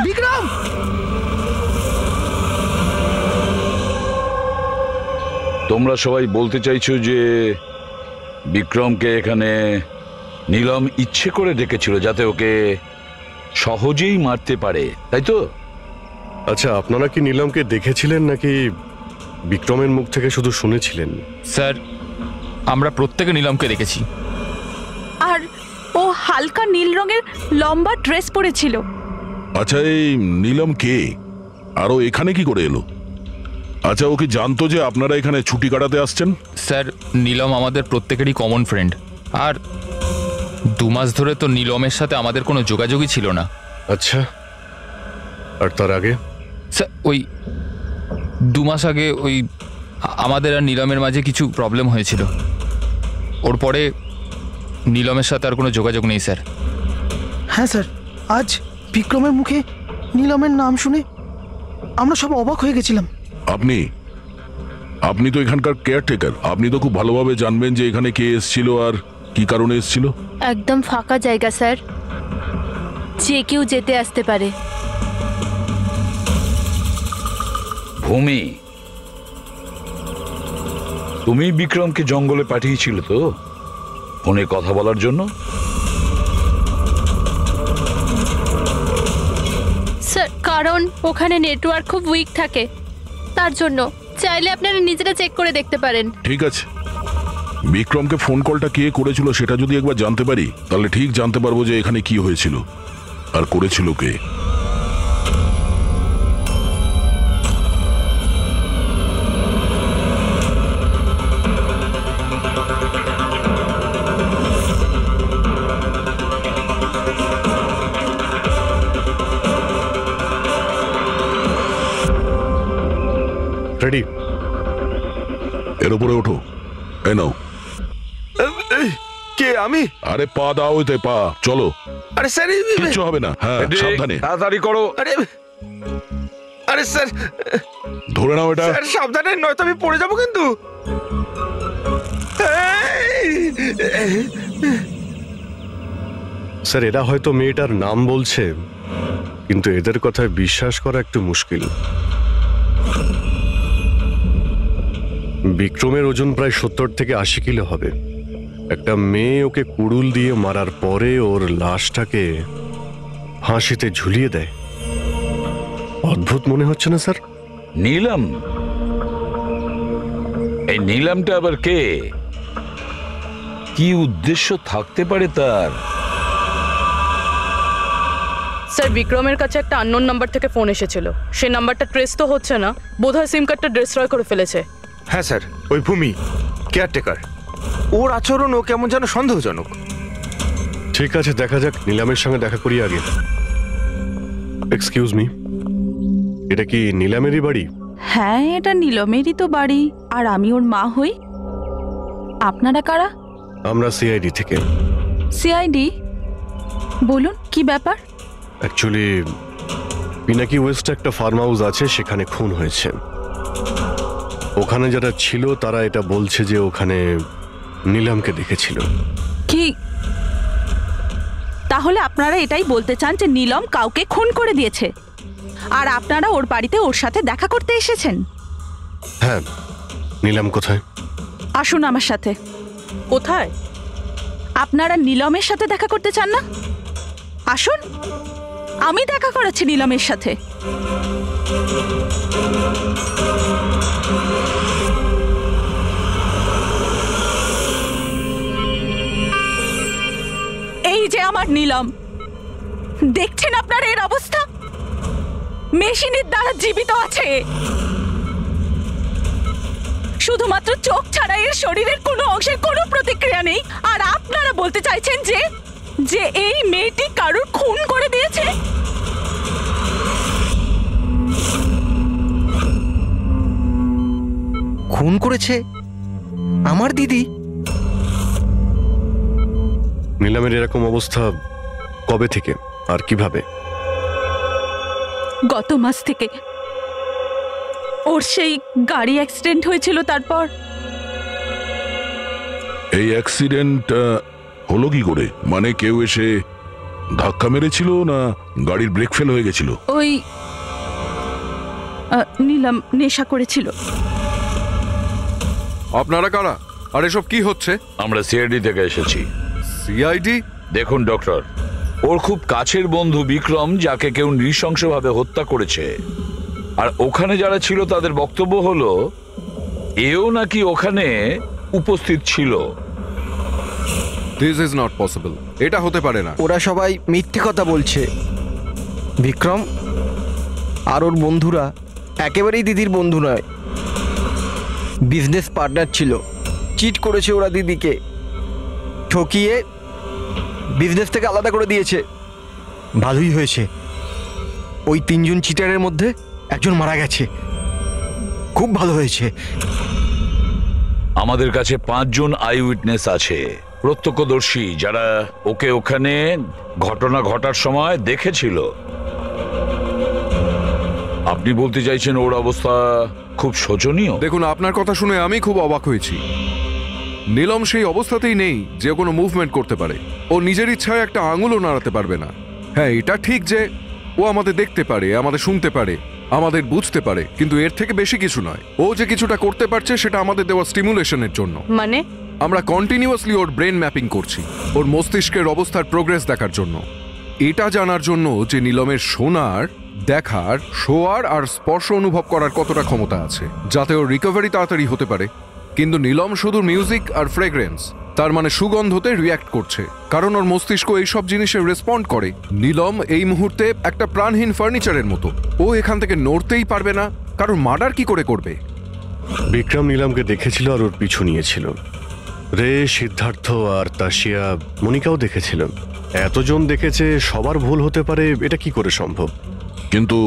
বিক্রম! তোমরা সবাই বলতে চাইছো যে বিক্রমকে এখানে নীলম ইচ্ছে করে ডেকেছিল যাতে ওকে সহজেই মারতে পারে, তাই তো? আচ্ছা, আপনারা কি নীলমকে দেখেছিলেন নাকি বিক্রমের মুখ থেকে শুধু শুনেছিলেন? স্যার, আমরা প্রত্যেকে নীলমকে দেখেছি। আর ও হালকা নীল রঙের লম্বা ড্রেস পরেছিল। আচ্ছা, এই নীলম কে আর ও এখানে কি করে এলো? আচ্ছা, ও কি জানতো যে আপনারা এখানে ছুটি কাটাতে আসছেন? স্যার, নীলম আমাদের প্রত্যেকেরই কমন ফ্রেন্ড, আর 2 মাস ধরে তো নীলমের সাথে আমাদের কোনো যোগাযোগই ছিল না। আচ্ছা, আর তার আগে? স্যার, ওই 2 মাস আগে ওই আমাদের আর নীলমের মাঝে কিছু প্রবলেম হয়েছিল। ওর পরে নীলমের সাথে আর কোনো যোগাযোগ নেই স্যার। হ্যাঁ স্যার, আজ বিক্রমের মুখে নীলমের নাম শুনে আমরা সব অবাক হয়ে গেছিলাম। আপনি তো এখানকার কেয়ারটেকার, আপনি তো খুব ভালোভাবে জানবেন যে এখানে কে এসেছিল আর কি কারণে এসেছিল। একদম ফাঁকা জায়গা স্যার, যে কেউ যেতে আসতে পারে। ভূমি, তুমি বিক্রমকে জঙ্গলে পাঠিয়েছিলে তো ফোনে কথা বলার জন্য? স্যার, কারণ ওখানে নেটওয়ার্ক খুব উইক থাকে, তার জন্য। চাইলে আপনারা নিজেরা চেক করে দেখতে পারেন। ঠিক আছে, বিক্রমকে ফোন কলটা কে করেছিল সেটা যদি একবার জানতে পারি তাহলে ঠিক জানতে পারবো যে এখানে কি হয়েছিল আর করেছিল কে। রেডি? এর উপরে ওঠো। এই নাও। কে? আমি? আরে পা দাও, ওইতে পা। চলো। আরে স্যার, কিচ্ছু হবে না। হ্যাঁ, সাবধানে। তাড়াতাড়ি করো। আরে স্যার, ধরে নাও এটা। স্যার সাবধানে, নয়তো আমি পড়ে যাবো কিন্তু। স্যার, এরা হয়তো মেয়েটার নাম বলছে, কিন্তু এদের কথায় বিশ্বাস করা একটু মুশকিল। বিক্রমের ওজন প্রায় 70 থেকে 80 কিলো হবে। একটা মেয়ে ওকে কুড়ুল দিয়ে মারার পরে ওর লাশটাকে ফাঁসিতে ঝুলিয়ে দেয়। অদ্ভুত মনে হচ্ছে না স্যার? নীলম? এই নীলমটা আবার কে? কি উদ্দেশ্য থাকতে পারে তার? স্যার, বিক্রমের কাছে একটা আননোন নাম্বার থেকে ফোন এসেছিল। সেই নাম্বারটা ট্রেস তো হচ্ছে না, বোধহয় সিম কার্ডটা ডিস্ট্রয় করে ফেলেছে। হ্যাঁ স্যার, ওই ভূমি কেয়ারটেকার, ওর আচরণও কেমন যেন সন্দেহজনক। ঠিক আছে, দেখা যাক। নীলমের সঙ্গে দেখা করি আগে। এক্সকিউজ মি, এটা কি নীলমেরই বাড়ি? হ্যাঁ, এটা নীলমেরই তো বাড়ি, আর আমি ওর মা হই। আপনারা কারা? আমরা সিআইডি থেকে। সিআইডি? বলুন, কি ব্যাপার? অ্যাকচুয়ালি পিনাকি ওয়েস্টে একটা ফার্ম হাউস আছে, সেখানে খুন হয়েছে। ওখানে যারা ছিল তারা এটা বলছে যে ওখানে নীলমকে দেখেছিল। কি? তাহলে আপনারা এটাই বলতে চান যে নীলম কাউকে খুন করে দিয়েছে, আর আপনারা ওর বাড়িতে ওর সাথে দেখা করতে এসেছেন? হ্যাঁ। নীলম কোথায়? আসুন আমার সাথে। কোথায়? আপনারা নীলমের সাথে দেখা করতে চান না? আসুন, আমি দেখা করাচ্ছি নীলমের সাথে। এই যে আমার নীলম, দেখছেন আপনার এর অবস্থা? মেশিনের দ্বারা জীবিত আছে, শুধুমাত্র চোখ ছাড়া এর শরীরের কোনো অংশের কোনো প্রতিক্রিয়া নেই। আর আপনারা বলতে চাইছেন যে যে এই মেয়েটি কারোর খুন করে দিয়েছে? খুন করেছে আমার দিদি? নীলমের এরকম অবস্থা কবে থেকে আর কিভাবে? গত মাস থেকে। ওর সেই গাড়ি অ্যাক্সিডেন্ট হয়েছিল। তারপর এই অ্যাক্সিডেন্ট হলো কি করে? মানে কেউ এসে ধাক্কা মেরেছিল না গাড়ির ব্রেক ফেল হয়ে গেছিল? ওই নীলম নেশা করেছিল। আপনারা কারা আর এসব কি হচ্ছে? আমরা সিআইডি থেকে এসেছি। সিআইডি? দেখুন ডক্টর, ওর খুব কাছের বন্ধু বিক্রম, যাকে কেউ নৃশংসভাবে হত্যা করেছে, আর ওখানে যারা ছিল তাদের বক্তব্য হলো এও নাকি ওখানে উপস্থিত ছিল। দিস ইজ নট পসিবল, এটা হতে পারে না। ওরা সবাই মিথ্যে কথা বলছে। বিক্রম আর ওর বন্ধুরা একেবারেই দিদির বন্ধু নয়, বিজনেস পার্টনার ছিল। চিট করেছে ওরা দিদিকে, ঠকিয়ে বিজনেস থেকে আলাদা করে দিয়েছে। ভালোই হয়েছে, ওই 3 জন চিটারের মধ্যে একজন মারা গেছে। খুব ভালো হয়েছে। আমাদের কাছে 5 জন আই উইটনেস আছে, প্রত্যক্ষদর্শী, যারা ওকে ওখানে ঘটনা ঘটার সময় দেখেছিল। আপনি বলতে চাইছেন ওর অবস্থা খুব শোচনীয়? দেখুন, আপনার কথা শুনে আমি খুব অবাক হয়েছি। নীলম সেই অবস্থাতেই নেই যে কোনো মুভমেন্ট করতে পারে। ও নিজের ইচ্ছায় একটা আঙুলও নাড়াতে পারবে না। হ্যাঁ, এটা ঠিক যে ও আমাদের দেখতে পারে, আমাদের শুনতে পারে, আমাদের বুঝতে পারে, কিন্তু এর থেকে বেশি কিছু নয়। ও যে কিছুটা করতে পারছে সেটা আমাদের দেওয়া স্টিমুলেশনের জন্য। মানে? আমরা কন্টিনিউয়াসলি ওর ব্রেন ম্যাপিং করছি, ওর মস্তিষ্কের অবস্থার প্রোগ্রেস দেখার জন্য। এটা জানার জন্য যে নীলমের শোনার, দেখার, শোয়ার আর স্পর্শ অনুভব করার কতটা ক্ষমতা আছে, যাতে ওর রিকভারি তাড়াতাড়ি হতে পারে। কিন্তু নীলম শুধু মিউজিক আর ফ্রেগ্রেন্স, তার মানে সুগন্ধতে রিয়্যাক্ট করছে, কারণ ওর মস্তিষ্ক এইসব জিনিসে রেসপন্ড করে। নীলম এই মুহূর্তে একটা প্রাণহীন ফার্নিচারের মতো। ও এখান থেকে নড়তেই পারবে না, কারণ মার্ডার কি করে করবে? বিক্রম নীলমকে দেখেছিল আর ওর পিছু নিয়েছিল। রে, সিদ্ধার্থ আর তাশিয়া, মনিকাও দেখেছিল। এতজন দেখেছে, সবার ভুল হতে পারে, এটা কি করে সম্ভব? কিন্তু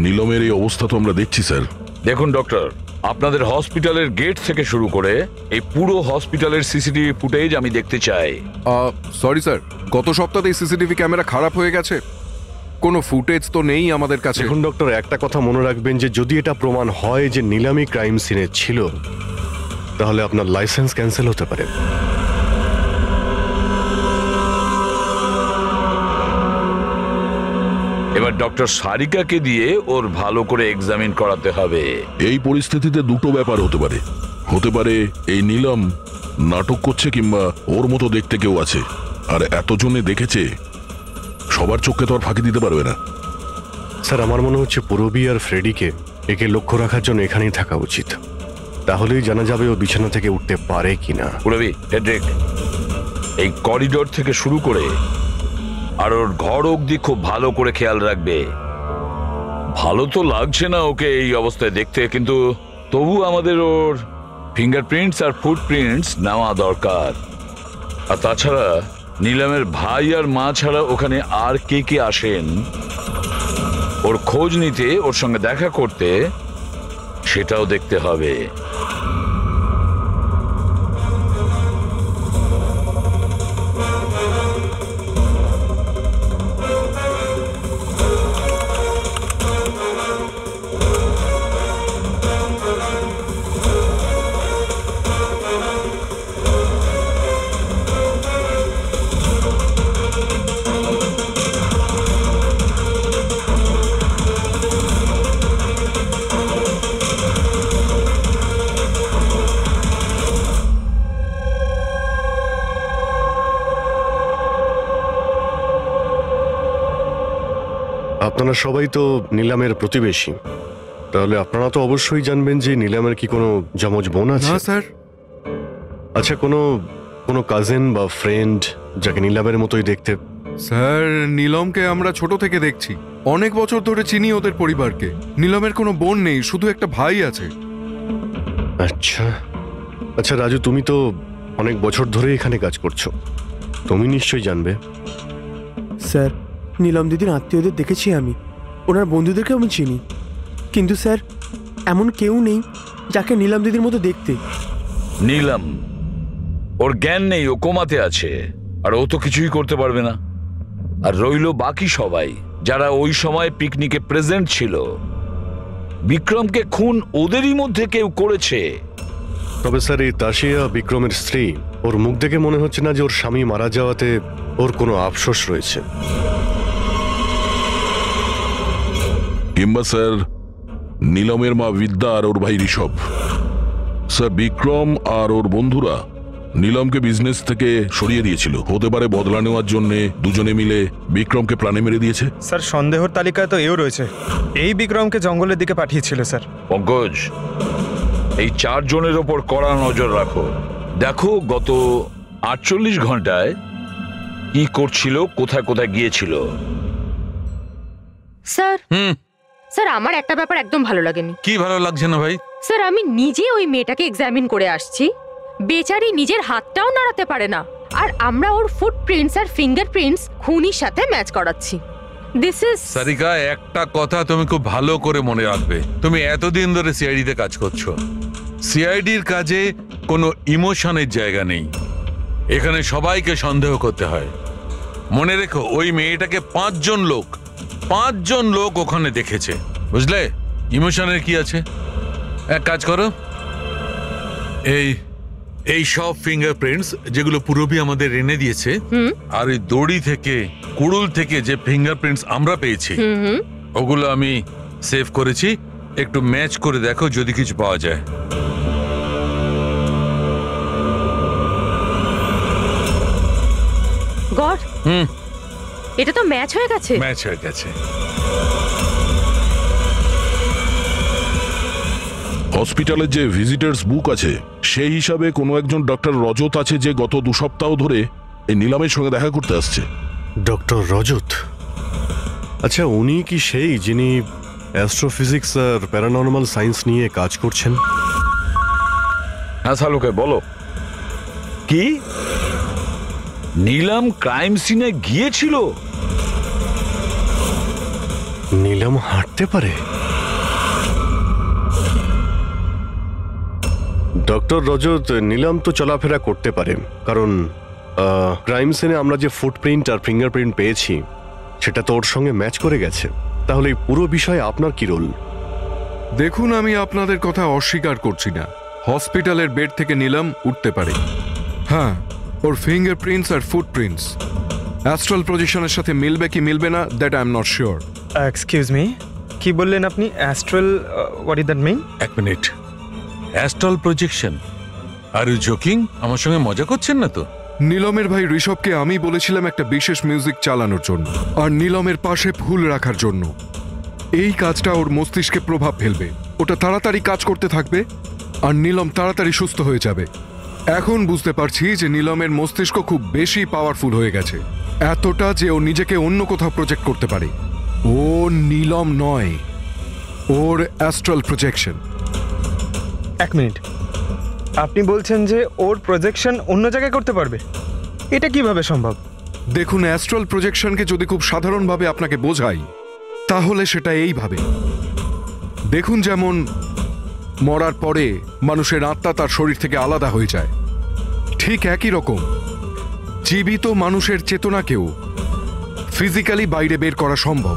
নীলমের এই অবস্থা তো আমরা দেখছি স্যার। দেখুন ডক্টর, আপনাদের হসপিটালের গেট থেকে শুরু করে এই পুরো হসপিটালের সিসিটিভি ফুটেজ আমি দেখতে চাই। সরি স্যার, গত সপ্তাহেই সিসিটিভি ক্যামেরা খারাপ হয়ে গেছে, কোনো ফুটেজ তো নেই আমাদের কাছে। দেখুন ডক্টর, একটা কথা মনে রাখবেন যে যদি এটা প্রমাণ হয় যে নীলামি ক্রাইম সিনে ছিল, তাহলে আপনার লাইসেন্স ক্যান্সেল হতে পারে। এবার ডক্টর সারিকাকে দিয়ে ওর ভালো করে এক্সামিন করাতে হবে। এই পরিস্থিতিতে দুটো ব্যাপার হতে পারে। হতে পারে এই নীলম নাটক করছে, কিংবা ওর মতো দেখতে কেউ আছে, আর এতজনে দেখেছে, সবার চোখে তো আর ফাঁকি দিতে পারবে না। স্যার, আমার মনে হচ্ছে পুরবী আর ফ্রেডিকে একে লক্ষ্য রাখার জন্য এখানেই থাকা উচিত। তাহলেই জানা যাবে ও বিছানা থেকে উঠতে পারে কিনা। পুরবী, হেড্রিক, এই করিডোর থেকে শুরু করে আর ওর ঘর অবধি খুব ভালো করে খেয়াল রাখবে। ভালো তো লাগছে না ওকে এই অবস্থায় দেখতে, কিন্তু তবু আমাদের ওর ফিঙ্গারপ্রিন্টস আর ফুটপ্রিন্টস নেওয়া দরকার। আর তাছাড়া নীলমের ভাই আর মা ছাড়া ওখানে আর কে কে আসেন ওর খোঁজ নিতে, ওর সঙ্গে দেখা করতে, সেটাও দেখতে হবে। আপনারা সবাই তো নীলামের প্রতিবেশী, তাহলে আপনারা তো অবশ্যই জানবেন যে নীলামের কি কোনো যমজ বোন আছে? না স্যার। আচ্ছা, কোনো কাজিন বা ফ্রেন্ড যাকে নীলামের মতোই দেখতে? স্যার, নীলমকে আমরা ছোট থেকে দেখছি, অনেক বছর ধরে চিনি ওদের পরিবারকে। নীলমের কোনো বোন নেই, শুধু একটা ভাই আছে। আচ্ছা আচ্ছা রাজু, তুমি তো অনেক বছর ধরে এখানে কাজ করছো, তুমি নিশ্চয়ই জানবে। স্যার, নীলম দিদির আত্মীয়দের দেখেছি আমি, ওনার বন্ধুদেরকে আমি চিনি, কিন্তু স্যার এমন কেউ নেই যাকে নীলম দিদির মতো দেখতে। নীলম, ওর জ্ঞান নেই, ও কোমাতে আছে, আর ও তো কিছুই করতে পারবে না। আর রইল বাকি সবাই যারা ওই সময় পিকনিকে প্রেজেন্ট ছিল। বিক্রমকে খুন ওদেরই মধ্যে কেউ করেছে। তবে স্যার, এই তাশিয়া বিক্রমের স্ত্রী, ওর মুখ দেখে মনে হচ্ছে না যে ওর স্বামী মারা যাওয়াতে ওর কোনো আফসোস রয়েছে। কিংবা স্যার নীলমের মা বিদ্যা আর ওর ভাই ঋষভ। স্যার বিক্রম আর ওর বন্ধুরা নীলমকে বিজনেস থেকে সরিয়ে দিয়েছিল, হতে পারে বদলা নেওয়ার জন্য দুজনে মিলে বিক্রমকে প্রাণে মেরে দিয়েছে। স্যার সন্দেহর তালিকায় তো এও রয়েছে, এই বিক্রমকে জঙ্গলের দিকে পাঠিয়েছিল স্যার। পঙ্কজ, এই 4 জনের ওপর কড়া নজর রাখো। দেখো গত 48 ঘন্টায় কি করছিল, কোথায় কোথায় গিয়েছিল। স্যার স্যার আমার একটা ব্যাপার একদম ভালো লাগেনি। কি ভালো লাগছে না ভাই? স্যার আমি নিজে ওই মেয়েটাকে এক্সামিন করে আসছি, বেচারি নিজের হাতটাও নাড়াতে পারে না, আর আমরা ওর ফুটপ্রিন্টস আর ফিঙ্গারপ্রিন্টস খুনির সাথে ম্যাচ করাচ্ছি। দিস ইজ সারিকা, একটা কথা তুমি খুব ভালো করে মনে রাখবে। তুমি এতদিন ধরে সিআইডিতে কাজ করছো, সিআইডির কাজে কোনো ইমোশনের জায়গা নেই। এখানে সবাইকে সন্দেহ করতে হয়। মনে রেখো, ওই মেয়েটাকে 5 জন লোক ওখানে দেখেছে, বুঝলে? ইমোশনের কি আছে? এক কাজ করো, এই সব ফিঙ্গারপ্রিন্টস যেগুলো পূরবী আমাদের এনে দিয়েছে, আর ওই দড়ি থেকে কুড়ুল থেকে যে ফিঙ্গারপ্রিন্টস আমরা পেয়েছি, ওগুলো আমি সেভ করেছি। একটু ম্যাচ করে দেখো যদি কিছু পাওয়া যায়। গড, এটা তো ম্যাচ হয়ে গেছে। ম্যাচ হয়ে গেছে। হসপিটালের যে ভিজিটার্স বুক আছে সেই হিসাবে কোনো একজন ডক্টর রজত আছে যে গত 2 সপ্তাহ ধরে এই নীলমের সঙ্গে দেখা করতে আসছে। ডক্টর রজত? আচ্ছা, উনি কি সেই যিনি অ্যাস্ট্রোফিজিক্স আর প্যারানর্মাল সায়েন্স নিয়ে কাজ করছেন? হ্যাঁ শালুকে বলো। কি নীলম ক্রাইম সিনে গিয়েছিল? নীলম হাঁটতে পারে? ডক্টর রজত, নীলম তো চলাফেরা করতে পারে, কারণ ক্রাইম সিনে আমরা যে ফুটপ্রিন্ট আর ফিঙ্গারপ্রিন্ট পেয়েছি সেটা তো ওর সঙ্গে ম্যাচ করে গেছে। তাহলে এই পুরো বিষয়ে আপনার কি রোল? দেখুন, আমি আপনাদের কথা অস্বীকার করছি না, হসপিটালের বেড থেকে নীলম উঠতে পারে। হ্যাঁ, ওর ফিঙ্গারপ্রিন্টস আর ফুটপ্রিন্টস অ্যাস্ট্রাল প্রজেকশনের সাথে মিলবে কি মিলবে না, that I am not sure. Excuse me, কি বললেন আপনি? Astral, what is that mean? এক minute, astral projection? Are you joking? আমার সঙ্গে মজা করছেন না তো? নীলমের ভাই ঋষভকে আমি বলেছিলাম একটা বিশেষ মিউজিক চালানোর জন্য আর নীলমের পাশে ফুল রাখার জন্য। এই কাজটা ওর মস্তিষ্কে প্রভাব ফেলবে, ওটা তাড়াতাড়ি কাজ করতে থাকবে আর নীলম তাড়াতাড়ি সুস্থ হয়ে যাবে। এখন বুঝতে পারছি যে নীলমের মস্তিষ্ক খুব বেশি পাওয়ারফুল হয়ে গেছে, এতটা যে ও নিজেকে অন্য কোথাও প্রজেক্ট করতে পারে। ও নীলম নয়, ওর অ্যাস্ট্রাল প্রজেকশন। এক মিনিট, আপনি বলছেন যে ওর প্রজেকশন অন্য জায়গায় করতে পারবে? এটা কিভাবে সম্ভব? দেখুন, অ্যাস্ট্রাল প্রজেকশনকে যদি খুব সাধারণভাবে আপনাকে বোঝাই তাহলে সেটা এইভাবে দেখুন, যেমন মরার পরে মানুষের আত্মা তার শরীর থেকে আলাদা হয়ে যায়, ঠিক একই রকম জীবিত মানুষের চেতনাকেও ফিজিক্যালি বাইরে বের করা সম্ভব।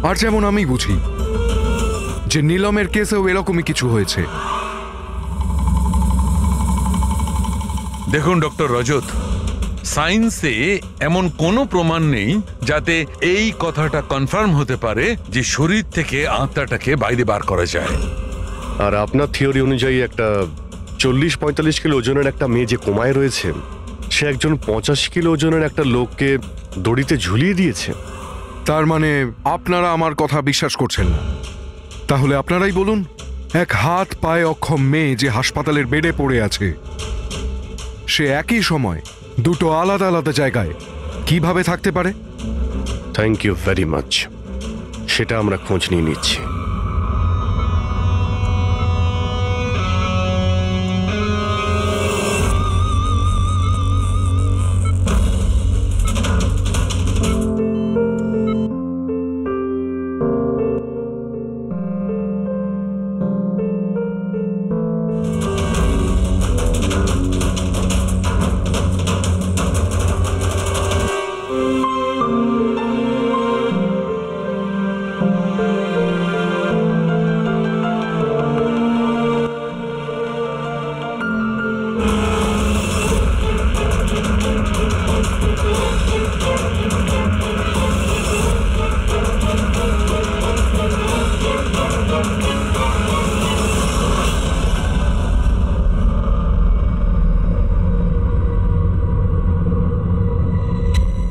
আর যেমন আমি বুঝি যে নীলমের কেসেও এরকমই কিছু হয়েছে। দেখুন ডক্টর রজত, সায়েন্সে এমন কোনো প্রমাণ নেই যাতে এই কথাটা কনফার্ম হতে পারে যে শরীর থেকে আত্মাটাকে বাইরে বার করা যায়। আর আপনার থিওরি অনুযায়ী একটা 40-45 কিলো ওজনের একটা মেয়ে যে কোমায় রয়েছে, সে একজন 85 কিলো ওজনের একটা লোককে দড়িতে ঝুলিয়ে দিয়েছে। তার মানে আপনারা আমার কথা বিশ্বাস করছেন না? তাহলে আপনারাই বলুন, এক হাত পায়ে অক্ষম মেয়ে যে হাসপাতালের বেডে পড়ে আছে, সে একই সময় দুটো আলাদা আলাদা জায়গায় কিভাবে থাকতে পারে? থ্যাংক ইউ ভেরি মাচ, সেটা আমরা খোঁজ নিয়ে নিচ্ছি।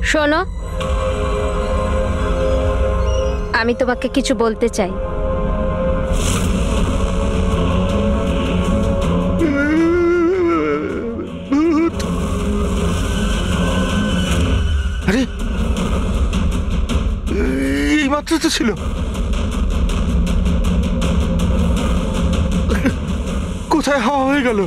শোনো, আমি তোমাকে কিছু বলতে চাই। আরে এই মাত্র তো ছিল। কোথায় হাওয়া হয়ে গেল?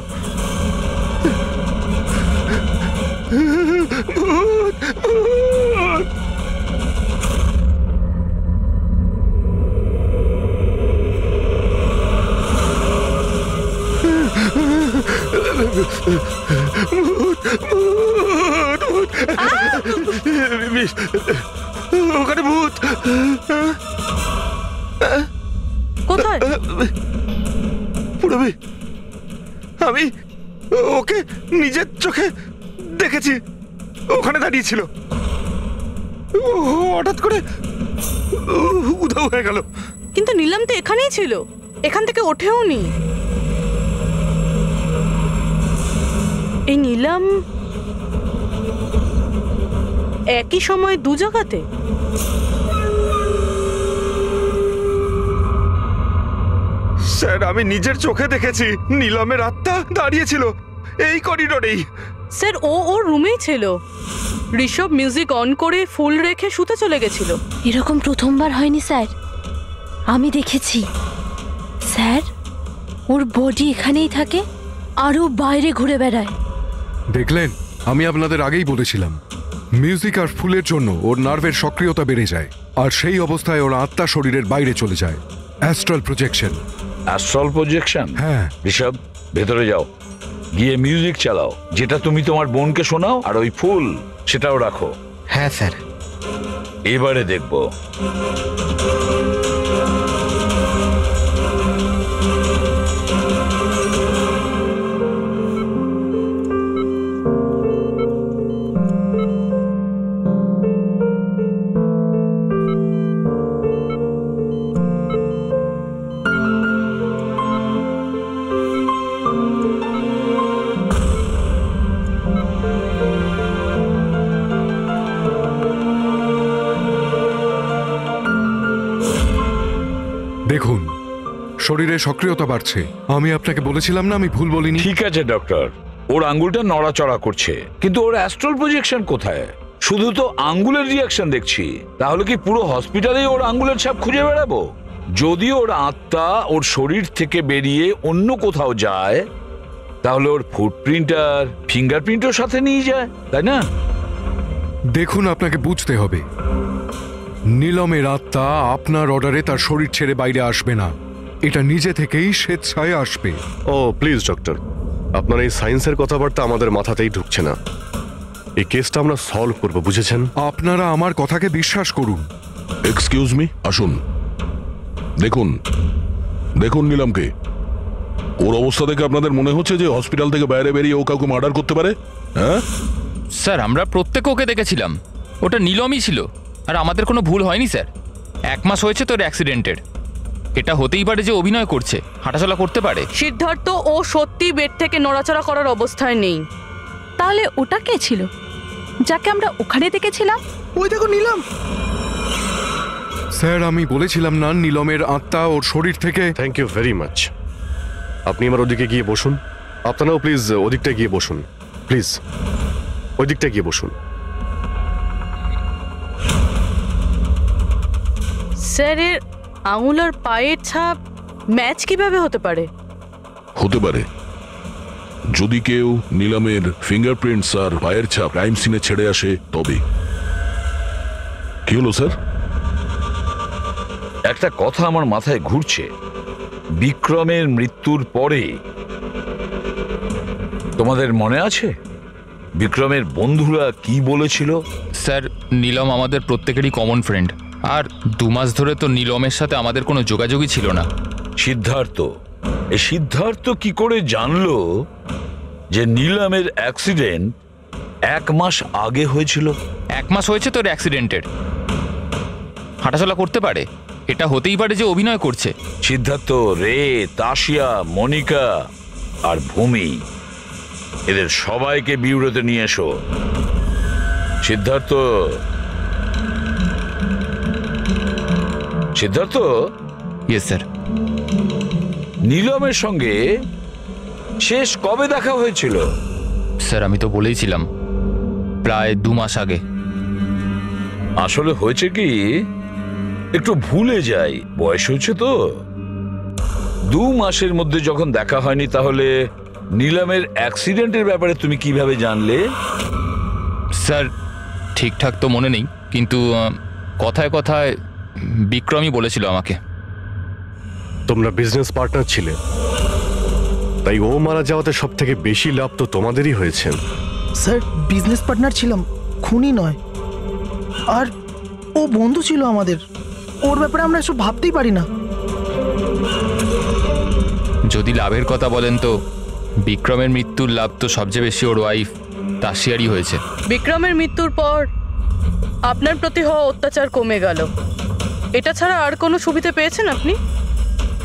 ওখানে ভূত। কোথায়? পুরবি, আমি ওকে নিজের চোখে দেখেছি। ওখানে দাঁড়িয়ে ছিল, হঠাৎ করে উধাও হয়ে গেল। কিন্তু নীলাম তো এখানেই ছিল, এখান থেকে ওঠেও নি। এই নীলাম একই সময় দু জায়গাতে? স্যার, আমি নিজের চোখে দেখেছি নীলমের আত্মা দাঁড়িয়েছিল এই করিডোরেই। স্যার, ওর রুমেই ছিল। ঋষভ মিউজিক অন করে ফুল রেখে শুতে চলে গেছিল। এরকম প্রথমবার হয়নি স্যার, আমি দেখেছি। স্যার, ওর বডি এখানেই থাকে আর ও বাইরে ঘুরে বেড়ায়। দেখলেন, আমি আপনাদের আগেই বলেছিলাম মিউজিক আর ফুলের জন্য ওর নার্ভের সক্রিয়তা বেড়ে যায়, আর সেই অবস্থায় ওর আত্মা শরীরের বাইরে চলে যায়। Astral projection. Astral projection? হ্যাঁ। ঋষভ, ভেতরে যাও, গিয়ে মিউজিক চালাও। যেটা তুমি তোমার বোনকে শোনাও, আর ওই ফুল সেটাও রাখো। হ্যাঁ স্যার। এবারে দেখবো। দেখুন, শরীরে সক্রিয়তা বাড়ছে। আমি আপনাকে বলেছিলাম না আমি ভুল বলিনি? ঠিক আছে ডক্টর, ওর আঙ্গুলটা নড়াচড়া করছে, কিন্তু ওর অ্যাস্ট্রাল প্রজেকশন কোথায়? শুধু তো আঙ্গুলের রিয়াকশন দেখছি। তাহলে কি পুরো হসপিটালেই ওর আঙ্গুলের ছাপ খুঁজে বেড়াবো? যদি ওর আত্মা ওর শরীর থেকে বেরিয়ে অন্য কোথাও যায়, তাহলে ওর ফুটপ্রিন্ট আর ফিঙ্গারপ্রিন্টও সাথে নিয়ে যায়, তাই না? দেখুন, আপনাকে বুঝতে হবে, নীলমের আত্মা আপনার অর্ডারে তার শরীর ছেড়ে বাইরে আসবে না। এটা নিজে থেকেই স্বেচ্ছায় আসবে। ও প্লিজ ডক্টর, আপনার এই সায়েন্সের কথাবার্তা আমাদের মাথাতেই ঢুকছে না। এই কেসটা আমরা সলভ করব, বুঝেছেন? আপনারা আমার কথাকে বিশ্বাস করুন। এক্সকিউজ মি, আসুন। দেখুন দেখুন নীলমকে। ওর অবস্থা দেখে আপনাদের মনে হচ্ছে যে হসপিটাল থেকে বাইরে বেরিয়ে ও কাউকে মার্ডার করতে পারে? হ্যাঁ স্যার, আমরা প্রত্যেকে ওকে দেখেছিলাম। ওটা নীলমই ছিল, আর আমাদের কোনো ভুল হয়নি স্যার। 1 মাস হয়েছে তোর অ্যাক্সিডেন্টের। এটা হতেই পারে যে অভিনয় করছে, হাঁটাচলা করতে পারে। সিদ্ধার্থ, ও সত্যি বেড থেকে নড়াচড়া করার অবস্থায় নেই। তাহলে ওটা কে ছিল যাকে আমরা ওখানে দেখেছিলাম? ওই দেখো নীলম। স্যার, আমি বলেছিলাম না নীলমের আত্মা ওর শরীর থেকে। Thank you very much. আপনি আমার ওদিকে গিয়ে বসুন। আপনারাও প্লিজ ওদিকটা গিয়ে বসুন। প্লিজ ওই দিকটা গিয়ে বসুন। স্যার, এর আঙুল আর পায়ের ছাপ ম্যাচ কিভাবে হতে পারে? হতে পারে যদি কেউ নীলমের ফিঙ্গারপ্রিন্টস আর পায়ের ছাপ ক্রাইম সিনে ছেড়ে আসে তবে। কি হলো স্যার? একটা কথা আমার মাথায় ঘুরছে। বিক্রমের মৃত্যুর পরে তোমাদের মনে আছে বিক্রমের বন্ধুরা কি বলেছিল? স্যার, নীলম আমাদের প্রত্যেকেরই কমন ফ্রেন্ড, আর 2 মাস ধরে তো নীলমের সাথে আমাদের কোনো যোগাযোগই ছিল না। সিদ্ধার্থ কি করে জানলো যে নীলমের অ্যাক্সিডেন্ট 1 মাস আগে হয়েছিল? 1 মাস হয়েছে তোর অ্যাক্সিডেন্টের, হাঁটাচলা করতে পারে। এটা হতেই পারে যে অভিনয় করছে। সিদ্ধার্থ, রে, তাশিয়া, মনিকা আর ভূমি, এদের সবাইকে বিউরোতে নিয়ে এসো। Siddharth, Siddharth, yes sir. নীলমের সঙ্গে শেষ কবে দেখা হয়েছিল? স্যার আমি তো বলেইছিলাম, প্রায় 2 মাস আগে। আসলে হয়েছে কি, একটু ভুলে যাই, বয়স হয়েছে তো। 2 মাসের মধ্যে যখন দেখা হয়নি, তাহলে নীলমের অ্যাক্সিডেন্টের ব্যাপারে তুমি কিভাবে জানলে? স্যার ঠিকঠাক তো মনে নেই, কিন্তু কথায় কথায় বিক্রমই বলেছিল আমাকে। তোমরা বিজনেস পার্টনার ছিলে, তাই ও মারা যাওয়াতে সব থেকে বেশি লাভ তো তোমাদেরই হয়েছে। স্যার বিজনেস পার্টনার ছিলাম, খুনি নয়। আর ও বন্ধু ছিল আমাদের, ওর ব্যাপারে আমরা এসব ভাবতেই পারি না। যদি লাভের কথা বলেন তো বিক্রমের মৃত্যুর লাভ তো সবচেয়ে বেশি ওর ওয়াইফ তাসিয়ারই হয়েছে। বিক্রমের মৃত্যুর পর আপনার প্রতি হওয়া অত্যাচার কমে গেল, এটা ছাড়া আর কোনো সুবিধা পেয়েছেন আপনি?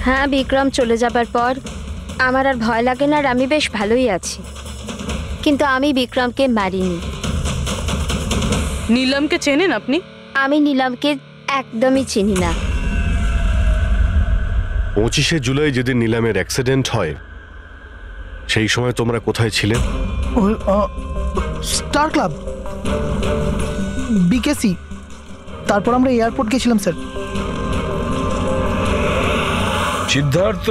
হ্যাঁ, বিক্রম চলে যাবার পর আমার আর ভয় লাগে না, আর আমি বেশ ভালোই আছি। কিন্তু আমি বিক্রমকে মারিনি। নীলমকে চেনেন আপনি? আমি নীলমকে একদমই চিনি না। 25শে জুলাই যেদিন নীলামের অ্যাক্সিডেন্ট হয়, সেই সময় তোমরা কোথায় ছিলে? স্টার ক্লাব, বিকেসি, তারপর আমরা এয়ারপোর্ট গেছিলাম স্যার। সিদ্ধার্থ,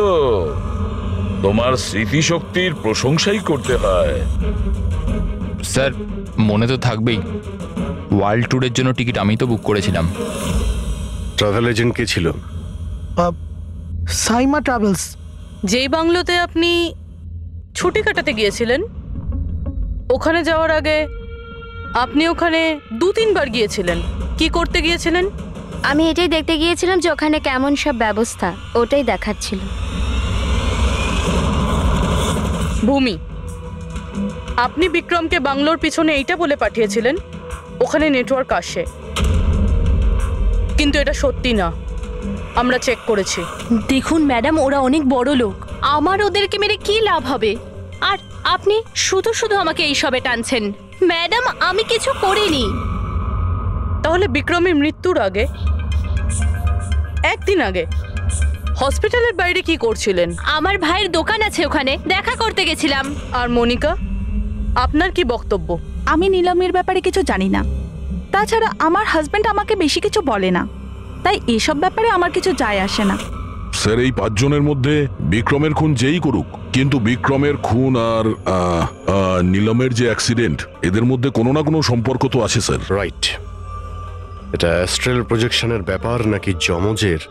তোমার স্মৃতিশক্তির প্রশংসাই করতে হয়। স্যার মনে তো থাকবেই, ওয়ার্ল্ড ট্যুরের জন্য টিকিট আমি তো বুক করেছিলাম। ট্রাভেল এজেন্ট কে ছিল? সাইমা ট্রাভেলস। যেই বাংলোতে আপনি ছুটি কাটাতে গিয়েছিলেন, ওখানে যাওয়ার আগে আপনি ওখানে 2-3 বার গিয়েছিলেন। কি করতে গিয়েছিলেন? আমি এটাই দেখতে গিয়েছিলাম যে ওখানে কেমন সব ব্যবস্থা, ওটাই দেখাচ্ছিল। ভূমি, আপনি বিক্রমকে বাংলোর পিছনে এইটা বলে পাঠিয়েছিলেন ওখানে নেটওয়ার্ক আসে, কিন্তু এটা সত্যি না, আমরা চেক করেছি। দেখুন ম্যাডাম, ওরা অনেক বড় লোক, আমার ওদেরকে মেরে কি লাভ হবে? আর আপনি শুধু শুধু আমাকে এইসবে টানছেন। ম্যাডাম আমি কিছু করিনি। তাহলে বিক্রমের মৃত্যুর আগে, একদিন আগে হসপিটালের বাইরে কি করছিলেন? আমার ভাইয়ের দোকান আছে, ওখানে দেখা করতে গেছিলাম। আর মনিকা, আপনার কি বক্তব্য? আমি নীলমের ব্যাপারে কিছু জানি না, তাছাড়া আমার হাজব্যান্ড আমাকে বেশি কিছু বলে না, তাই এসব ব্যাপারে আমার কিছু যায় আসে না। স্যার, এই 5 জনের মধ্যে বিক্রমের খুন যেই করুক, কিন্তু বিক্রমের খুন আর নীলমের যে অ্যাক্সিডেন্ট, এদের মধ্যে কোনো না কোনো সম্পর্ক তো আছে স্যার। রাইট। এটা অ্যাস্ট্রাল প্রজেকশনের ব্যাপার নাকি যমজের,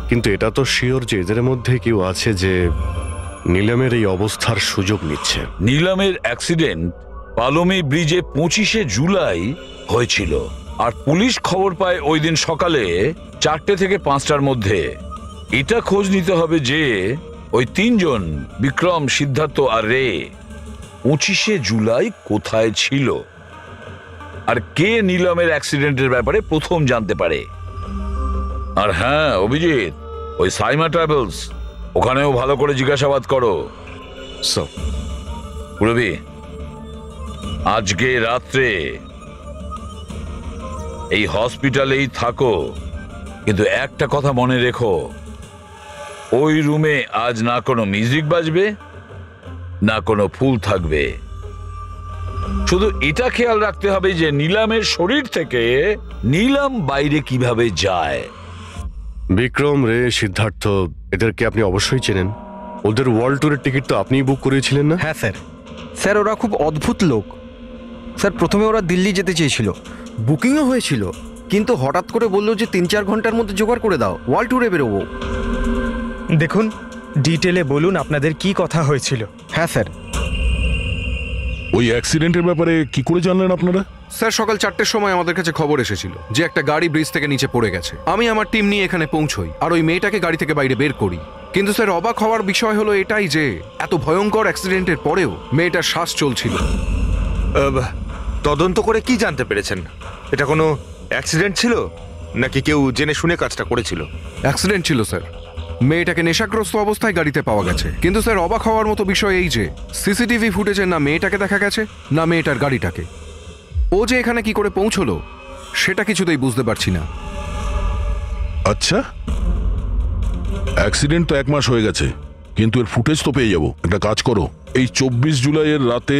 কিন্তু এটা তো শিওর যে এদের মধ্যে কেউ আছে যে নীলমের এই অবস্থার সুযোগ নিচ্ছে। নীলমের অ্যাক্সিডেন্ট পালমি ব্রিজে 25শে জুলাই হয়েছিল, আর পুলিশ খবর পায় ওই দিন সকালে 4টে থেকে 5টার মধ্যে। এটা খোঁজ নিতে হবে যে ওই 3 জন, বিক্রম, সিদ্ধার্থ আর রে, 25শে জুলাই কোথায় ছিল, আর কে নীলমের অ্যাক্সিডেন্টের ব্যাপারে প্রথম জানতে পারে। আর হ্যাঁ অভিজিৎ, ওই সাইমা ট্রাভেলস, ওখানেও ভালো করে জিজ্ঞাসাবাদ করো। পুরবি, আজকে রাত্রে এই হসপিটালেই থাকো, কিন্তু একটা কথা মনে রেখো, ওই রুমে আজ না কোনো মিউজিক বাজবে, না কোনো ফুল থাকবে। শুধু এটা খেয়াল রাখতে হবে যে নীলমের শরীর থেকে নীলম বাইরে কিভাবে যায়। বিক্রম, রে, সিদ্ধার্থ, এদেরকে আপনি অবশ্যই চেনেন। ওদের ওয়ার্ল্ড ট্যুরের টিকিট তো আপনিই বুক করেছিলেন না? হ্যাঁ স্যার। স্যার ওরা খুব অদ্ভুত লোক। স্যার প্রথমে ওরা দিল্লি যেতে চেয়েছিল, বুকিংও হয়েছিল, কিন্তু হঠাৎ করে বললো যে 3-4 ঘন্টার মধ্যে জোগাড় করে দাও, ওয়ার্ল্ড ট্যুরে বেরোবো। দেখুন, ডিটেলে বলুন আপনাদের কি কথা হয়েছিল। হ্যাঁ স্যার। ওই অ্যাক্সিডেন্টের ব্যাপারে কি করে জানলেন আপনারা? স্যার সকাল 4টের সময় আমাদের কাছে খবর এসেছিল যে একটা গাড়ি ব্রিজ থেকে নিচে পড়ে গেছে। আমি আমার টিম নিয়ে এখানে পৌঁছই আর ওই মেয়েটাকে গাড়ি থেকে বাইরে বের করি। কিন্তু স্যার অবাক হওয়ার বিষয় হলো এটাই যে এত ভয়ঙ্কর অ্যাক্সিডেন্টের পরেও মেয়েটার শ্বাস চলছিল। তদন্ত করে কি জানতে পেরেছেন? এটা কোনো অ্যাক্সিডেন্ট ছিল নাকি কেউ জেনে শুনে কাজটা করেছিল? অ্যাক্সিডেন্ট ছিল স্যার। মেয়েটাকে নেশাগ্রস্ত অবস্থায় গাড়িতে পাওয়া গেছে। কিন্তু স্যার অবাক হওয়ার মতো বিষয় এই যে সিসিটিভি ফুটেজে না মেয়েটাকে দেখা গেছে, না মেয়েটার গাড়িটাকে। ও যে এখানে কি করে পৌঁছলো সেটা কিছুতেই বুঝতে পারছি না। আচ্ছা, অ্যাক্সিডেন্ট তো 1 মাস হয়ে গেছে, কিন্তু এর ফুটেজ তো পেয়ে যাবো। একটা কাজ করো, এই 24 জুলাইয়ের রাতে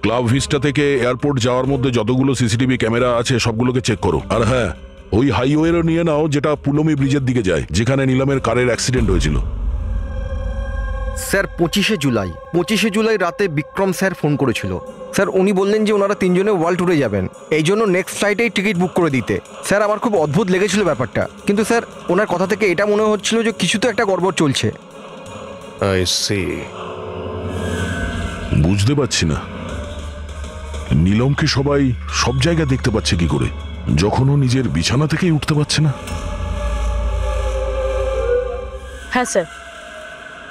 ক্লাব ভিস্টা থেকে এয়ারপোর্ট যাওয়ার মধ্যে যতগুলো সিসিটিভি ক্যামেরা আছে সবগুলোকে চেক করো। আর হ্যাঁ, ওই হাইওয়েরও নিয়ে নাও যেটা পুলমি ব্রিজের দিকে যায়, যেখানে নিলামের কারের অ্যাক্সিডেন্ট হয়েছিল। স্যার 25শে জুলাই রাতে বিক্রম স্যার ফোন করেছিল। স্যার উনি বললেন যে ওনারা 3 জনে ওয়ার্ল্ড ট্যুরে যাবেন, এই জন্য নেক্সট ফ্লাইটেই টিকিট বুক করে দিতে। স্যার আমার খুব অদ্ভুত লেগেছিল ব্যাপারটা, কিন্তু স্যার ওনার কথা থেকে এটা মনে হচ্ছিল যে কিছু তো একটা গড়বড় চলছে। I see. বুঝতে পারছি না নীলমকে সবাই সব জায়গায় দেখতে পাচ্ছে কি করে, যখন ও নিজের বিছানা থেকেই উঠতে পারছে না। হ্যাঁ স্যার,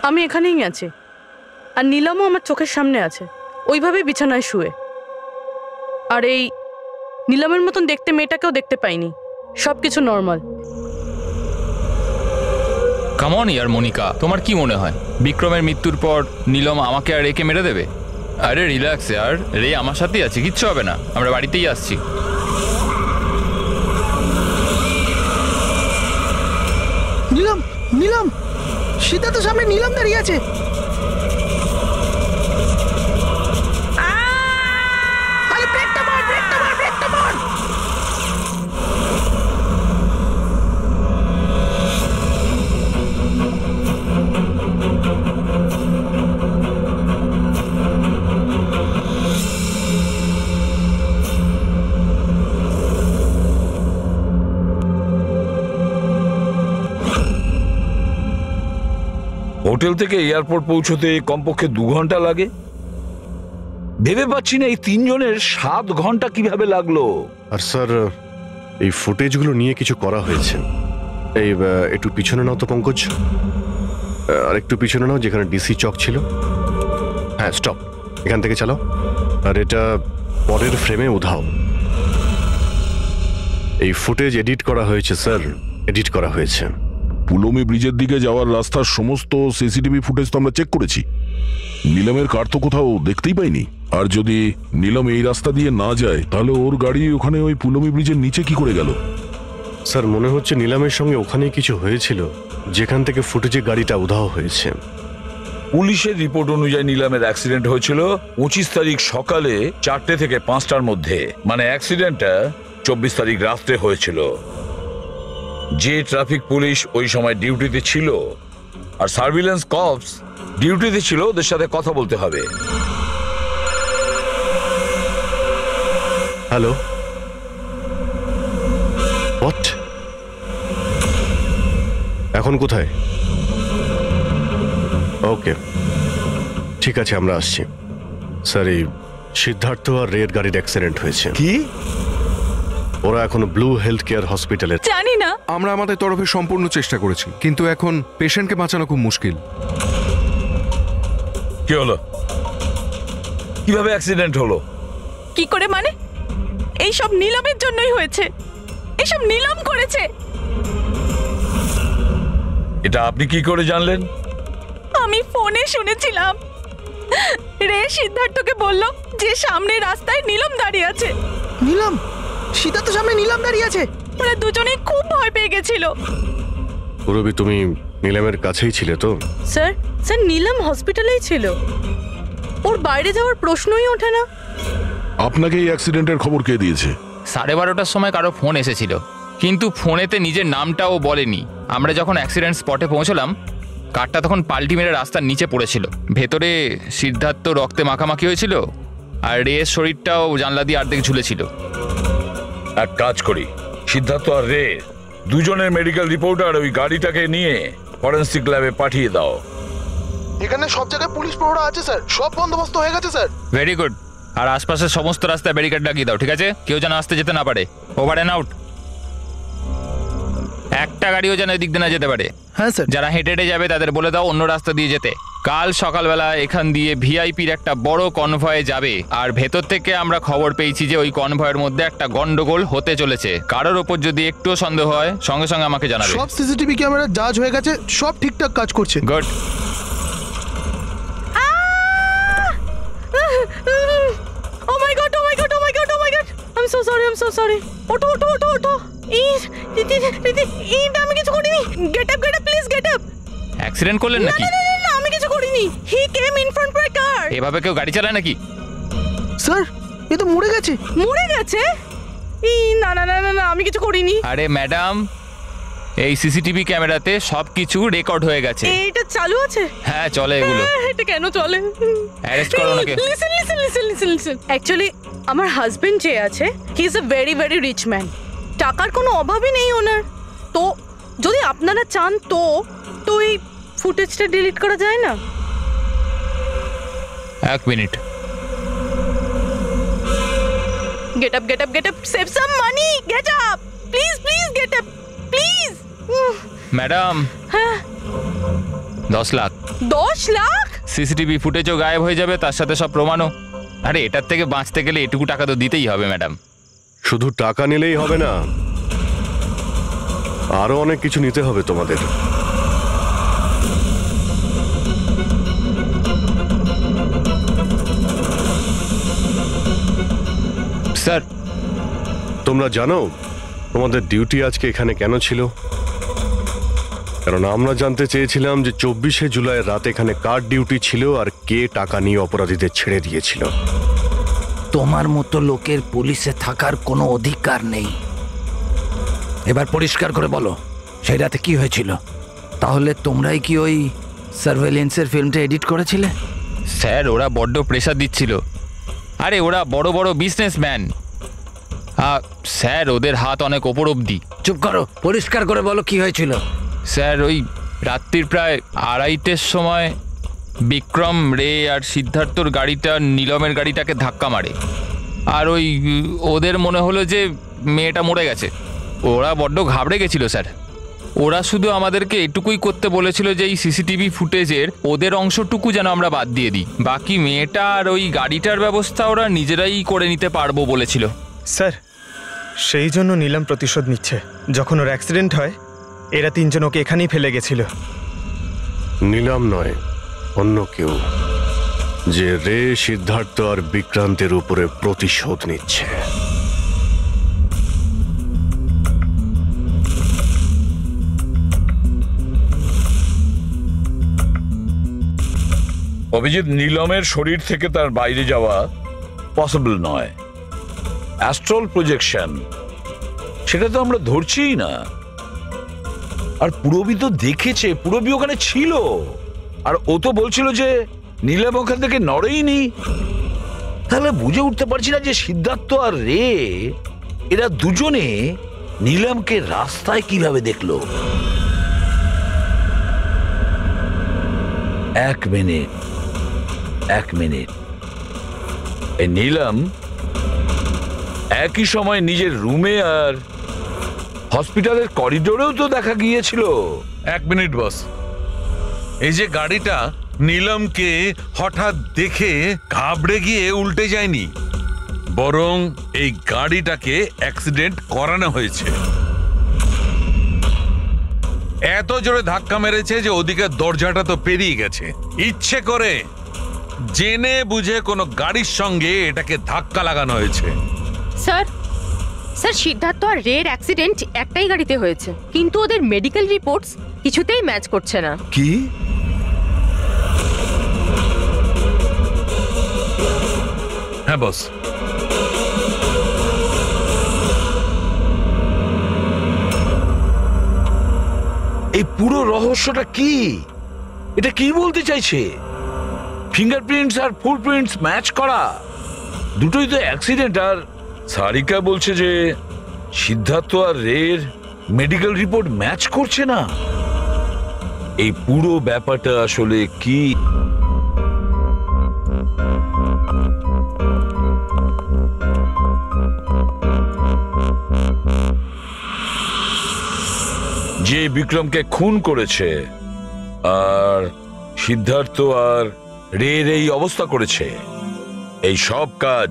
আমি এখানেই আছি, আর নীলমও আমার চোখের সামনে আছে, ওইভাবেই বিছানায় শুয়ে। আর এই নীলমের মতন দেখতে মেয়েটাকেও দেখতে পাইনি, সব কিছু নর্মাল। কামন ইয়ার মনিকা, তোমার কি মনে হয় বিক্রমের মৃত্যুর পর নীলম আমাকে আর রেকে মেরে দেবে? আরে রিল্যাক্স ইয়ার, রে আমার সাথেই আছে, কিচ্ছু হবে না, আমরা বাড়িতেই আসছি। নীলম, নীলম, সিদ্ধার্থ সামনে নীলম দাঁড়িয়ে আছে। আরে ব্রেকটা মার, ব্রেকটা মার, ব্রেকটা মার। হোটেল থেকে এয়ারপোর্ট পৌঁছতে কমপক্ষে 2 ঘন্টা লাগে। ভেবে পাচ্ছি না এই 3 জনের 7 ঘন্টা কিভাবে লাগলো। আর স্যার এই ফুটেজগুলো নিয়ে কিছু করা হয়েছে। এই একটু পিছনে নাও তো পঙ্কজ, আর একটু পিছনে নাও যেখানে ডিসি চক ছিল। হ্যাঁ স্টপ, এখান থেকে চালাও। আর এটা পরের ফ্রেমে উধাও। এই ফুটেজ এডিট করা হয়েছে স্যার, এডিট করা হয়েছে। পুলমি ব্রিজের দিকে যাওয়ার রাস্তার সমস্ত সিসিটিভি ফুটেজ তো আমরা চেক করেছি, নীলমের কার তো কোথাও দেখতেই পাইনি। আর যদি নীলম এই রাস্তা দিয়ে না যায় তাহলে ওর গাড়ি ওখানে ওই পুলমি ব্রিজের নিচে কি করে গেল? স্যার মনে হচ্ছে নীলমের সঙ্গে ওখানেই কিছু হয়েছিল, যেখান থেকে ফুটেজে গাড়িটা উধাও হয়েছে। পুলিশের রিপোর্ট অনুযায়ী নীলামের অ্যাক্সিডেন্ট হয়েছিল 25 তারিখ সকালে 4টে থেকে 5টার মধ্যে, মানে অ্যাক্সিডেন্টটা 24 তারিখ রাত্রে হয়েছিল। যে ট্রাফিক পুলিশ ওই সময় ডিউটিতে ছিল আর সার্ভিলেন্স কপস ডিউটিতে ছিল, ওদের সাথে কথা বলতে হবে। Hello, what? এখন কোথায়? ওকে ঠিক আছে, আমরা আসছি। স্যার এই সিদ্ধার্থ আর রের গাড়ির অ্যাক্সিডেন্ট হয়েছে। কি? ওরা এখন ব্লু হেলথ কেয়ার হসপিটালে। জানি না, আমরা আমাদের তরফে সম্পূর্ণ চেষ্টা করেছি, কিন্তু এখন পেশেন্টকে বাঁচানো খুব মুশকিল। কি হলো? কিভাবে অ্যাক্সিডেন্ট হলো? কি করে মানে? এই সব নীলমের জন্যই হয়েছে, এইসব নীলম করেছে। এটা আপনি কি করে জানলেন? আমি ফোনে শুনেছিলাম, রে সিদ্ধার্থকে বলল যে সামনে রাস্তায় নীলম দাঁড়িয়ে আছে। নীলম, সিদ্ধার্থ সামনে নীলম দাঁড়িয়ে আছে। ওরা দুজনেই খুব ভয় পেয়ে গেছিল। পুরবি তুমি নীলমের কাছেই ছিলে তো? স্যার, স্যার নীলম হসপিটালেই ছিল, ওর বাইরে যাওয়ার প্রশ্নই ওঠে না। আপনাকে এই অ্যাক্সিডেন্টের খবর কে দিয়েছে? 12:30টার সময় কারো ফোন এসেছিল, কিন্তু ফোনেতে নিজের নামটাও বলেনি। আমরা যখন অ্যাক্সিডেন্ট স্পটে পৌঁছলাম, কারটা তখন পাল্টি মেরে রাস্তার নিচে পড়েছিল। ভেতরে সিদ্ধার্থ রক্তে মাখামাখি হয়েছিল, আর রের শরীরটাও জানলা দিয়ে অর্ধেক ঝুলেছিল। এক কাজ করি, সিদ্ধার্থ আর রে দুজনের মেডিকেল রিপোর্ট আর ওই গাড়িটাকে নিয়ে ফরেন্সিক ল্যাবে পাঠিয়ে দাও। এখানে সব জায়গায় পুলিশ প্রহরা আছে স্যার, সব বন্দোবস্ত হয়ে গেছে স্যার। Very good. আর আশপাশের সমস্ত রাস্তায় ব্যারিকেড লাগিয়ে দাও, ঠিক আছে? কেউ যেন আসতে যেতে না পারে। Over and out. একটা গাড়িও যেন এদিক দিয়ে না যেতে পারে। হ্যাঁ স্যার। যারা হেঁটে হেঁটে যাবে তাদের বলে দাও অন্য রাস্তা দিয়ে যেতে। কাল সকালবেলা এখান দিয়ে ভিআইপির একটা বড় কনভয় যাবে, আর ভেতর থেকে আমরা খবর পেয়েছি যে ওই কনভয়ের মধ্যে একটা গন্ডগোল হতে চলেছে। কারোর ওপর যদি একটুও সন্দেহ হয় সঙ্গে সঙ্গে আমাকে জানাবে। সব সিসিটিভি ক্যামেরা জাজ হয়ে গেছে, সব ঠিকঠাক কাজ করছে। Good. Oh my God, oh my God, oh my God, oh my God, oh my God. I am so sorry. ওঠো ওঠো ওঠো ওঠো। এইটা আমি কিছু করিনি। Get up please get up. Accident করলেন নাকি? না আমি কিছু করিনি। He came in front by car. এভাবে কেউ গাড়ি চালায় নাকি? স্যার এ তো মরে গেছে। মরে গেছে? না না না না আমি কিছু করিনি। আরে ম্যাডাম, এই সিসিটিভি ক্যামেরাতে সবকিছু রেকর্ড হয়ে গেছে। এটা চালু আছে? হ্যাঁ চলে এগুলো। এটা কেন চলে? অ্যারেস্ট করো নাকি? লিসেন অ্যাকচুয়ালি আমার হাজবেন্ড যে আছে he is a very very rich man. টাকার কোনো অভাবই নেই ওনার। তো যদি আপনারা চান তো এই ফুটেজটা ডিলিট করা যায় না? এক minute. Get up save some money. Gate up please get up please. Madam, হ্যাঁ 10 লাখ। 10 লাখ? সিসিটিভি ফুটেজও গায়েব হয়ে যাবে, তার সাথে সব প্রমাণও। আরে এটার থেকে বাঁচতে গেলে এটুকু টাকা তো দিতেই হবে ম্যাডাম। শুধু টাকা নিলেই হবে না, আরো অনেক কিছু নিতে হবে তোমাদের। স্যার, তোমরা জানো তোমাদের ডিউটি আজকে এখানে কেন ছিল? কারণ আমরা জানতে চেয়েছিলাম যে 24শে জুলাই রাত এখানে কার ডিউটি ছিল আর কে টাকা নিয়ে অপরাধীদের ছেড়ে দিয়েছিল। তোমার মতো লোকের পুলিশে থাকার কোনো অধিকার নেই। এবার পরিষ্কার করে বলো সেই রাতে কি হয়েছিল। তাহলে তোমরাই কি ওই সার্ভেলেন্সের ফিল্মটা এডিট করেছিলে? স্যার, ওরা বড্ড প্রেশার দিচ্ছিল। আরে ওরা বড় বড় বিজনেসম্যান। স্যার, ওদের হাত অনেক ওপর অবধি। চুপ করো, পরিষ্কার করে বলো কি হয়েছিল। স্যার, ওই রাত্রির প্রায় 2:30টার সময় বিক্রম, রে আর সিদ্ধার্থর গাড়িটা নীলমের গাড়িটাকে ধাক্কা মারে। আর ওদের মনে হলো যে মেয়েটা মরে গেছে। ওরা বড্ড ঘাবড়ে গেছিল স্যার। ওরা শুধু আমাদেরকে এটুকুই করতে বলেছিল যে এই সিসিটিভি ফুটেজের ওদের অংশটুকু যেন আমরা বাদ দিয়ে দিই। বাকি মেয়েটা আর ওই গাড়িটার ব্যবস্থা ওরা নিজেরাই করে নিতে পারবো বলেছিল। স্যার, সেই জন্য নীলম প্রতিশোধ নিচ্ছে। যখন ওর অ্যাক্সিডেন্ট হয় এরা 3 জন ওকে এখানেই ফেলে গেছিল। নীলম নয়, অন্য কেউ, যে রে, সিদ্ধার্থ আর বিক্রান্তের উপরে প্রতিশোধ নিচ্ছে। অভিজিৎ, নীলমের শরীর থেকে তার বাইরে যাওয়া পসিবল নয়। অ্যাস্ট্রাল প্রজেকশন, সেটা তো আমরা ধরছিই না। আর পুরবি তো দেখেছে, পুরবি ওখানে ছিল। আর ও তো বলছিল যে নীলম ওখান থেকে নড়েইনি। তাহলে বুঝে উঠতে পারছি না যে সিদ্ধার্থ আর রে, এরা দুজনে নীলমকে রাস্তায় কিভাবে দেখলো। এক মিনিট। এই নীলম একই সময় নিজের রুমে আর হসপিটালের করিডোরেও তো দেখা গিয়েছিল। 1 মিনিট বস। এই যে গাড়িটা নীলমকে হঠাৎ দেখে ঘাবড়ে গিয়ে উল্টে যায়নি, বরং এই গাড়িটাকে অ্যাক্সিডেন্ট করানো হয়েছে। এত জোরে ধাক্কা মেরেছে যে ওদিকে দরজাটা তো পেরিয়ে গেছে। ইচ্ছে করে জেনে বুঝে কোনো গাড়ির সঙ্গে এটাকে ধাক্কা লাগানো হয়েছে। স্যার, সিদ্ধার্থ আর রের অ্যাক্সিডেন্ট একটাই গাড়িতে হয়েছে, কিন্তু ওদের মেডিকেল রিপোর্টস কিছুতেই ম্যাচ করছে না। কি? হ্যাঁ বস। এই পুরো রহস্যটা কি? এটা কি বলতে চাইছে? ফিঙ্গারপ্রিন্টস আর ফুটপ্রিন্টস ম্যাচ করা, দুটোই তো অ্যাক্সিডেন্ট। আর সারিকা বলছে যে সিদ্ধার্থ আর রের মেডিকেল রিপোর্ট ম্যাচ করছে না। এই পুরো ব্যাপারটা আসলে কি? যে বিক্রমকে খুন করেছে আর সিদ্ধার্থ আর রের এই অবস্থা করেছে, এই সব কাজ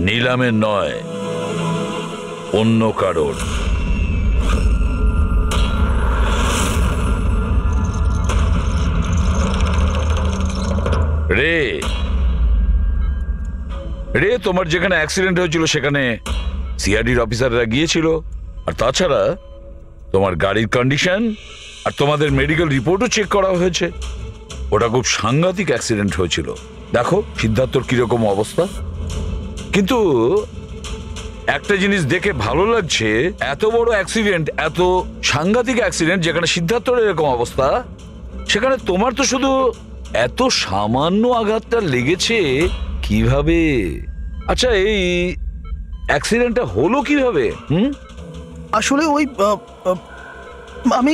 নীলমের নয়, অন্য কারোর। রে তোমার যেখানে অ্যাক্সিডেন্ট হয়েছিল সেখানে সিআইডির অফিসাররা গিয়েছিল। আর তাছাড়া তোমার গাড়ির কন্ডিশন আর তোমাদের মেডিকেল রিপোর্টও চেক করা হয়েছে। ওটা খুব সাংঘাতিক অ্যাক্সিডেন্ট হয়েছিল। দেখো সিদ্ধার্থর কিরকম অবস্থা। কিন্তু একটা জিনিস দেখে ভালো লাগছে, এত বড় অ্যাক্সিডেন্ট, এত সাংঘাতিক অ্যাক্সিডেন্ট যেখানে সিদ্ধার্থর এরকম অবস্থা, সেখানে তোমার তো শুধু এত সামান্য আঘাতটা লেগেছে কিভাবে? আচ্ছা, এই অ্যাক্সিডেন্টটা হলো কিভাবে? আসলে ওই আমি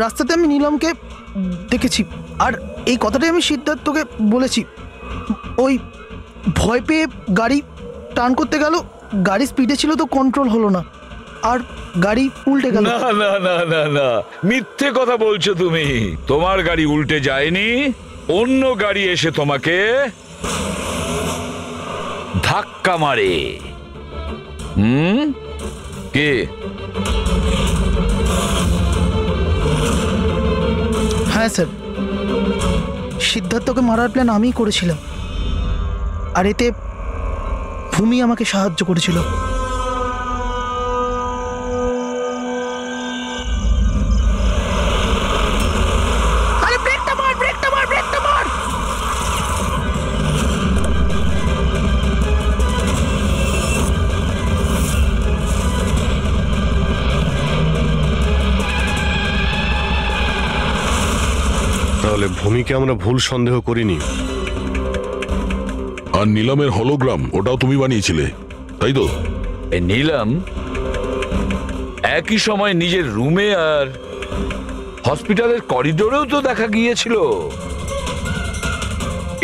রাস্তাতে আমি নীলমকে দেখেছি, আর এই কথাটাই আমি সিদ্ধার্থকে বলেছি। ওই ভয় পেয়ে গাড়ি টার্ন করতে গেল, গাড়ি স্পিডে ছিল তো কন্ট্রোল হলো না, আর গাড়ি উল্টে গেল। না না না না না, মিথ্যে কথা বলছো তুমি। তোমার গাড়ি উল্টে যায়নি, অন্য গাড়ি এসে তোমাকে ধাক্কা মারে। কে? হ্যাঁ স্যার, সিদ্ধার্থকে মারার প্ল্যান আমিই করেছিলাম, আর এতে ভূমি আমাকে সাহায্য করেছিল। আরে ব্রেকটা মার, ব্রেকটা মার, ব্রেকটা মার! তাহলে ভূমিকে আমরা ভুল সন্দেহ করিনি। আর নীলমের হলোগ্রাম ওটাও তুমি বানিয়েছিলে, তাই তো? এই নীলম একই সময় নিজের রুমে আর হসপিটালের করিডোরেও তো দেখা গিয়েছিল।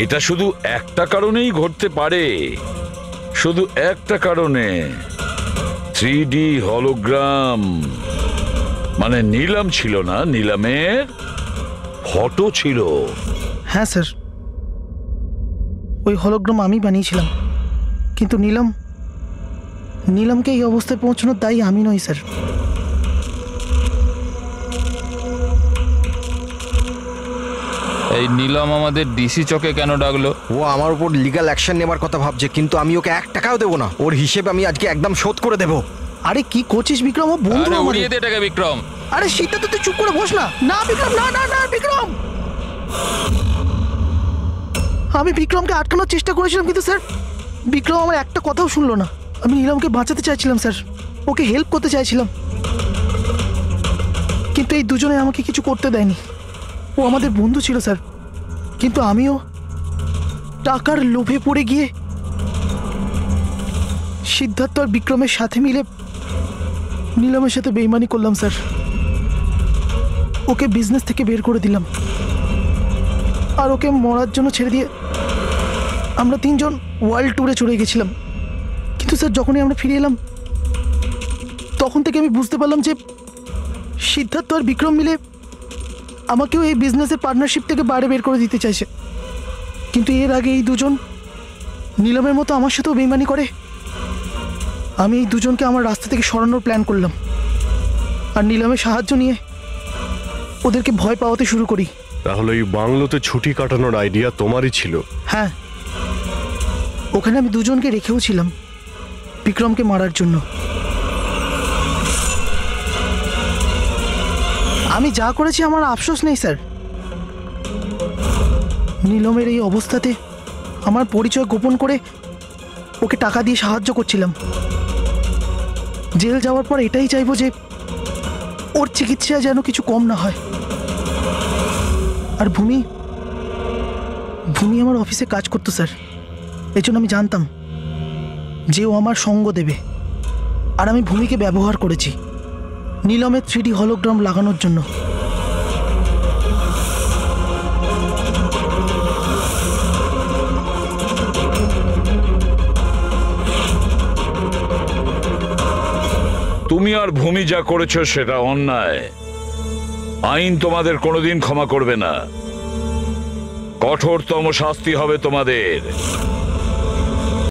এটা শুধু একটা কারণেই ঘটতে পারে, শুধু একটা কারণে। 3D হলোগ্রাম মানে নীলম ছিল না, নীলমের ফটো ছিল। হ্যাঁ স্যার, ওই হলোগ্রাম আমি বানিয়েছিলাম, কিন্তু নীলমকে এই অবস্থায় পৌঁছানোর দায়ী আমি নই স্যার। এই নীলম আমাদের ডিসি চকে কেন ডাকলো? ও আমার উপর লিগ্যাল অ্যাকশন নেবার কথা ভাবছে, কিন্তু আমি ওকে 1 টাকাও দেবো না। ওর হিসেব আমি আজকে একদম শোধ করে দেবো। আরে কি করছিস বিক্রম? ও বন্ধু আরে আমাদের। উড়িয়ে দে এটাকে বিক্রম। আরে সেটা তো তুই চুপ করে বস না। না বিক্রম, না না না বিক্রম, আমি বিক্রমকে আটকানোর চেষ্টা করেছিলাম, কিন্তু স্যার বিক্রম আমার একটা কথাও শুনলো না। আমি নীলমকে বাঁচাতে চাইছিলাম স্যার, ওকে হেল্প করতে চাইছিলাম, কিন্তু এই দুজনে আমাকে কিছু করতে দেয়নি। ও আমাদের বন্ধু ছিল স্যার, কিন্তু আমিও টাকার লোভে পড়ে গিয়ে সিদ্ধার্থ আর বিক্রমের সাথে মিলে নীলমের সাথে বেইমানি করলাম স্যার। ওকে বিজনেস থেকে বের করে দিলাম, আর ওকে মরার জন্য ছেড়ে দিয়ে আমরা 3 জন ওয়ার্ল্ড ট্যুরে চলে গেছিলাম। কিন্তু স্যার যখনই আমরা ফিরে এলাম, তখন থেকে আমি বুঝতে পারলাম যে সিদ্ধার্থ আর বিক্রম মিলে আমাকেও এই বিজনেসের পার্টনারশিপ থেকে বাইরে বের করে দিতে চাইছে। কিন্তু এর আগে এই দুজন নীলমের মতো আমার সাথেও বেইমানি করে। আমি এই দুজনকে আমার রাস্তা থেকে সরানোর প্ল্যান করলাম, আর নীলমের সাহায্য নিয়ে ওদেরকে ভয় পাওয়াতে শুরু করি। তাহলে এই বাংলোতে ছুটি কাটানোর আইডিয়া তোমারই ছিল? হ্যাঁ, ওখানে আমি দুজনকে রেখেও ছিলাম বিক্রমকে মারার জন্য। আমি যা করেছি আমার আফসোস নেই স্যার। নীলমের এই অবস্থাতে আমার পরিচয় গোপন করে ওকে টাকা দিয়ে সাহায্য করছিলাম। জেল যাওয়ার পর এটাই চাইবো যে ওর চিকিৎসায় যেন কিছু কম না হয়। আর ভূমি আমার অফিসে কাজ করতো স্যার, এই জন্য আমি জানতাম যে ও আমার সঙ্গ দেবে, আর আমি ভূমিকে ব্যবহার করেছি নীলমের 3D হলোগ্রাম লাগানোর জন্য। তুমি আর ভূমি যা করেছো সেটা অন্যায়। আইন তোমাদের কোনোদিন ক্ষমা করবে না, কঠোরতম শাস্তি হবে তোমাদের।